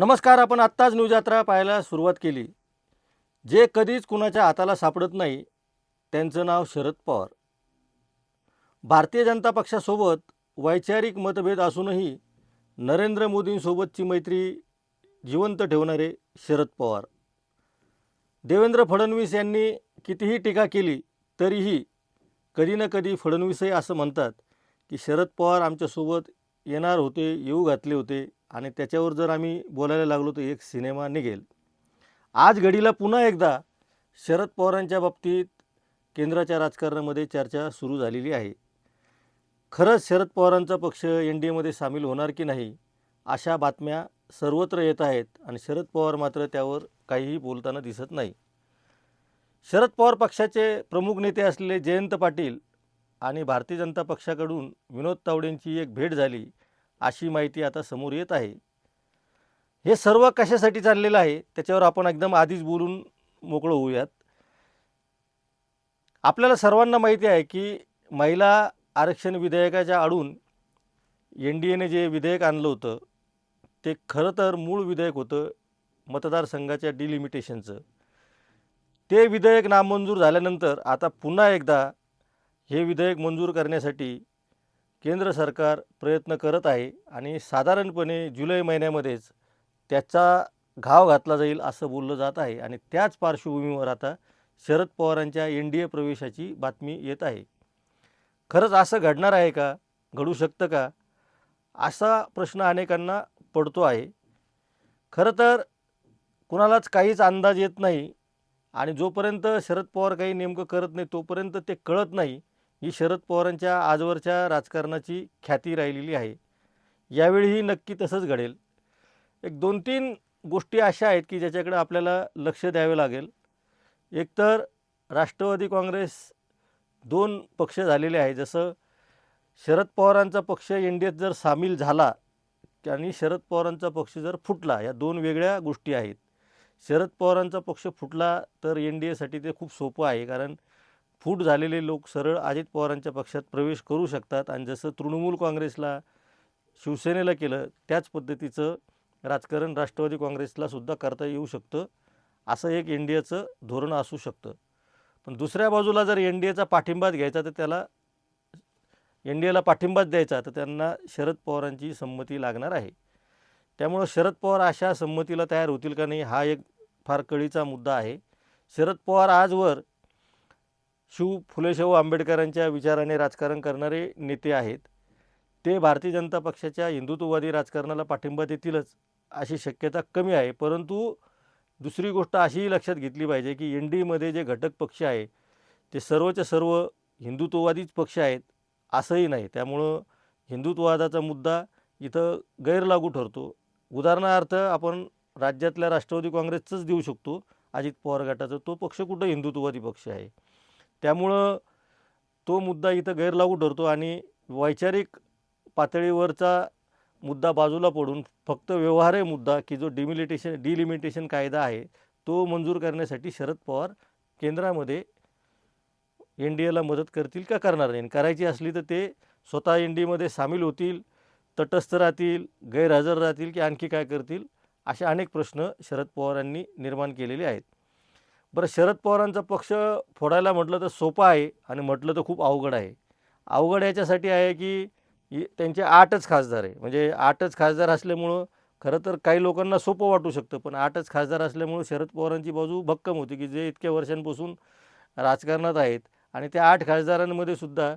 नमस्कार. आपण आत्ताच न्यूज यात्रा पाहायला सुरुवात केली. जे कधीच कुणाच्या हाताला सापडत नाही त्यांचं नाव शरद पवार. भारतीय जनता पक्षासोबत वैचारिक मतभेद असूनही नरेंद्र मोदींसोबतची मैत्री जिवंत ठेवणारे शरद पवार. देवेंद्र फडणवीस यांनी कितीही टीका केली तरीही कधी ना कधी फडणवीसही असं म्हणतात की शरद पवार आमच्यासोबत येणार होते, येऊ घातले होते आणि त्याच्यावर जर आम्ही बोलायला लागलो तर एक सिनेमा निघेल. आज घडीला पुन्हा एकदा शरद पवारांच्या बाबतीत केंद्राच्या राजकारणामध्ये चर्चा सुरू झालेली आहे. खरंच शरद पवारांचा पक्ष NDAमध्ये सामील होणार की नाही अशा बातम्या सर्वत्र येत आहेत आणि शरद पवार मात्र त्यावर काहीही बोलताना दिसत नाही. शरद पवार पक्षाचे प्रमुख नेते असलेले जयंत पाटील आणि भारतीय जनता पक्षाकडून विनोद तावडेंची एक भेट झाली अशी माहिती आता समोर येत आहे. हे सर्व कशासाठी चाललेलं आहे त्याच्यावर आपण एकदम आधीच बोलून मोकळं होऊयात. आपल्याला सर्वांना माहिती आहे की महिला आरक्षण विधेयकाच्या आडून NDAने जे विधेयक आणलं होतं ते खरं तर मूळ विधेयक होतं मतदारसंघाच्या डिलिमिटेशनचं. ते विधेयक नामंजूर झाल्यानंतर आता पुन्हा एकदा हे विधेयक मंजूर करण्यासाठी केंद्र सरकार प्रयत्न करत आहे आणि साधारणपणे जुलै महिन्यामध्येच त्याचा घाव घातला जाईल असं बोललं जात आहे. आणि त्याच पार्श्वभूमीवर आता शरद पवारांच्या NDA प्रवेशाची बातमी येत आहे. खरंच असं घडणार आहे का, घडू शकतं का, असा प्रश्न अनेकांना पडतो आहे. खरं तर कुणालाच काहीच अंदाज येत नाही आणि जोपर्यंत शरद पवार काही नेमकं करत नाही तोपर्यंत ते कळत नाही. ही शरद पवारांच्या आजवरच्या राजकारणाची ख्याती राहिलेली आहे. यावेळीही नक्की तसंच घडेल. एक 2-3 गोष्टी अशा आहेत की ज्याच्याकडे आपल्याला लक्ष द्यावे लागेल. एकतर राष्ट्रवादी काँग्रेस 2 पक्ष झालेले आहे. जसं शरद पवारांचा पक्ष NDAत जर सामील झाला आणि शरद पवारांचा पक्ष जर फुटला, या 2 वेगळ्या गोष्टी आहेत. शरद पवारांचा पक्ष फुटला तर NDAसाठी ते खूप सोपं आहे, कारण फूट झालेले लोक सरळ अजित पवारांच्या पक्षात प्रवेश करू शकतात आणि जसं तृणमूल काँग्रेसला शिवसेनेला केलं त्याच पद्धतीचं राजकारण राष्ट्रवादी काँग्रेसला सुद्धा करता येऊ शकतं. असं एक NDAचं धोरण असू शकतं. पण दुसऱ्या बाजूला जर NDAचा पाठिंबाच घ्यायचा तर त्याला NDAला पाठिंबाच द्यायचा तर त्यांना शरद पवारांची संमती लागणार आहे. त्यामुळं शरद पवार अशा संमतीला तयार होतील का नाही हा एक फार कळीचा मुद्दा आहे. शरद पवार आजवर फुले शाहू आंबेडकरांच्या विचाराने राजकारण करणारे नेते आहेत. ते भारतीय जनता पक्षाच्या हिंदुत्ववादी राजकारणाला पाठिंबा देतीलच अशी शक्यता कमी आहे. परंतु दुसरी गोष्ट अशीही लक्षात घेतली पाहिजे की NDAमध्ये जे घटक पक्ष आहे ते सर्वच्या सर्व हिंदुत्ववादीच पक्ष आहेत असंही नाही. त्यामुळं हिंदुत्ववादाचा मुद्दा इथं गैरलागू ठरतो. उदाहरणार्थ आपण राज्यातल्या राष्ट्रवादी काँग्रेसचंच देऊ शकतो. अजित पवार गटाचं तो पक्ष कुठं हिंदुत्ववादी पक्ष आहे. त्यामुळं तो मुद्दा इथं गैरलागू ठरतो आणि वैचारिक पातळीवरचा मुद्दा बाजूला पडून फक्त व्यवहार्य मुद्दा की जो डिलिमिटेशन कायदा आहे तो मंजूर करण्यासाठी शरद पवार केंद्रामध्ये NDAला मदत करतील का करणार नाही. करायची असली तर ते स्वतः NDAमध्ये सामील होतील, तटस्थ राहतील, गैरहजर राहतील की आणखी काय करतील, असे अनेक प्रश्न शरद पवारांनी निर्माण केलेले आहेत. बरं, शरद पवारांचा पक्ष फोडायला म्हटलं तर सोपं आहे आणि म्हटलं तर खूप अवघड आहे. अवघड याच्यासाठी आहे की त्यांचे 8च खासदार आहे. म्हणजे 8च खासदार असल्यामुळं खरं तर काही लोकांना सोपं वाटू शकतं, पण 8च खासदार असल्यामुळं शरद पवारांची बाजू भक्कम होती की जे इतक्या वर्षांपासून राजकारणात आहेत आणि त्या 8 खासदारांमध्ये सुद्धा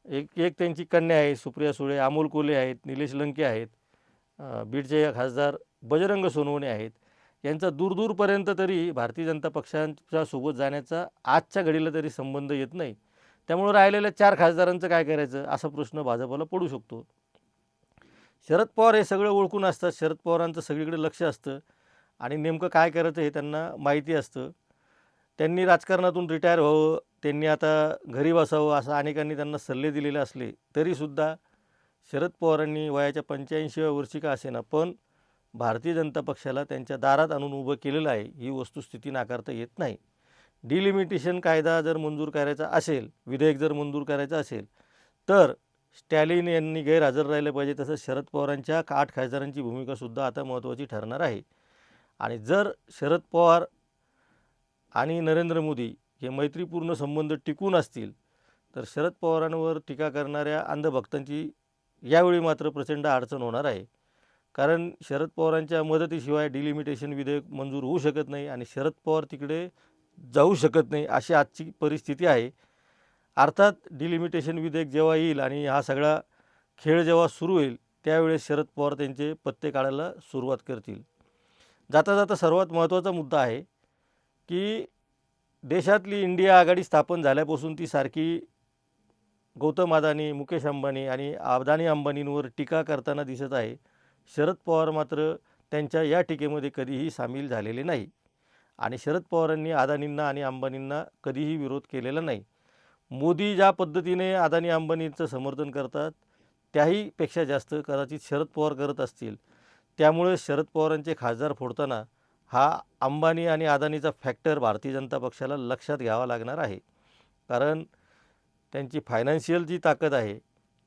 एक एक त्यांची कन्या आहे सुप्रिया सुळे, अमोल कोल्हे आहेत, निलेश लंके आहेत, बीडचे खासदार बजरंग सोनवणे आहेत. यांचा दूरदूरपर्यंत तरी भारतीय जनता पक्षाच्या सोबत जाण्याचा आजच्या घडीला तरी संबंध येत नाही. त्यामुळं राहिलेल्या 4 खासदारांचं काय करायचं असा प्रश्न भाजपला पडू शकतो. शरद पवार हे सगळं ओळखून असतात. शरद पवारांचं सगळीकडे लक्ष असतं आणि नेमकं काय करायचं हे त्यांना माहिती असतं. त्यांनी राजकारणातून रिटायर व्हावं, त्यांनी आता घरी बसावं असं अनेकांनी त्यांना सल्ले दिलेले असले तरीसुद्धा शरद पवारांनी वयाच्या 85व्या वर्षी का असेना पण भारतीय जनता पक्षाला त्यांच्या दारात आणून उभं केलेलं आहे. ही वस्तुस्थिती नाकारता येत नाही. डिलिमिटेशन कायदा जर मंजूर करायचा असेल, विधेयक जर मंजूर करायचं असेल तर स्टॅलिन यांनी गैरहजर राहिलं पाहिजे, तसंच शरद पवारांच्या 8 खासदारांची भूमिकासुद्धा आता महत्त्वाची ठरणार आहे. आणि जर शरद पवार आणि नरेंद्र मोदी हे मैत्रीपूर्ण संबंध टिकून असतील, तर शरद पवारांवर टीका करणाऱ्या अंधभक्तांची यावेळी मात्र प्रचंड अडचण होणार आहे. कारण शरद पवारांच्या मदतीशिवाय डिलिमिटेशन विधेयक मंजूर होऊ शकत नाही आणि शरद पवार तिकडे जाऊ शकत नाही, अशी आजची परिस्थिती आहे. अर्थात डिलिमिटेशन विधेयक जेव्हा येईल आणि हा सगळा खेळ जेव्हा सुरू होईल, त्यावेळेस शरद पवार त्यांचे पत्ते काढायला सुरुवात करतील. जाता जाता सर्वात महत्त्वाचा मुद्दा आहे की देशातली इंडिया आघाडी स्थापन झाल्यापासून ती सारखी गौतम अदानी, मुकेश अंबानी आणि अदानी अंबानींवर टीका करताना दिसत आहे. शरद पवार मात्र त्यांच्या या टीकेमध्ये कधीही सामील झालेले नाही आणि शरद पवारांनी अदानींना आणि अंबानींना कधीही विरोध केलेला नाही. मोदी ज्या पद्धतीने अदानी अंबानींचं समर्थन करतात, त्याहीपेक्षा जास्त कदाचित शरद पवार करत असतील. त्यामुळे शरद पवारांचे खासदार फोडताना हा अंबानी आणि अदानीचा फॅक्टर भारतीय जनता पक्षाला लक्षात घ्यावा लागणार आहे. कारण त्यांची फायनान्शियल जी ताकद आहे,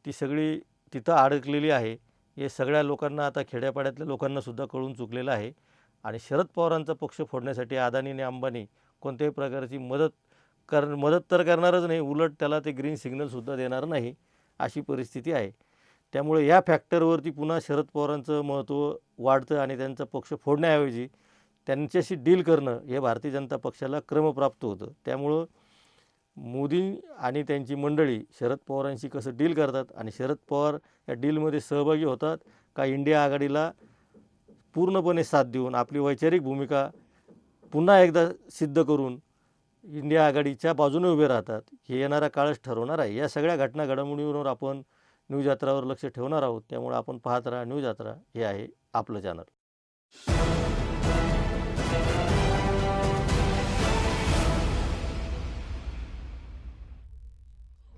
ती सगळी तिथं अडकलेली आहे. हे सगळ्या लोकांना, आता खेड्यापाड्यातल्या लोकांनासुद्धा कळून चुकलेलं आहे. आणि शरद पवारांचा पक्ष फोडण्यासाठी अदानी आणि अंबानी कोणत्याही प्रकारची मदत तर करणारच नाही, उलट त्याला ते ग्रीन सिग्नलसुद्धा देणार नाही, अशी परिस्थिती आहे. त्यामुळे या फॅक्टरवरती पुन्हा शरद पवारांचं महत्त्व वाढतं आणि त्यांचा पक्ष फोडण्याऐवजी त्यांच्याशी डील करणं हे भारतीय जनता पक्षाला क्रमप्राप्त होतं. त्यामुळं मोदी आणि त्यांची मंडळी शरद पवारांशी कसं डील करतात आणि शरद पवार या डीलमध्ये सहभागी होतात का इंडिया आघाडीला पूर्णपणे साथ देऊन आपली वैचारिक भूमिका पुन्हा एकदा सिद्ध करून इंडिया आघाडीच्या बाजूने उभे राहतात, हे येणारा काळच ठरवणार आहे. या सगळ्या घटना घडामोडींवर आपण न्यूज यात्रावर लक्ष ठेवणार आहोत. त्यामुळे आपण पाहत राहा न्यूज यात्रा, हे आहे आपलं चॅनल.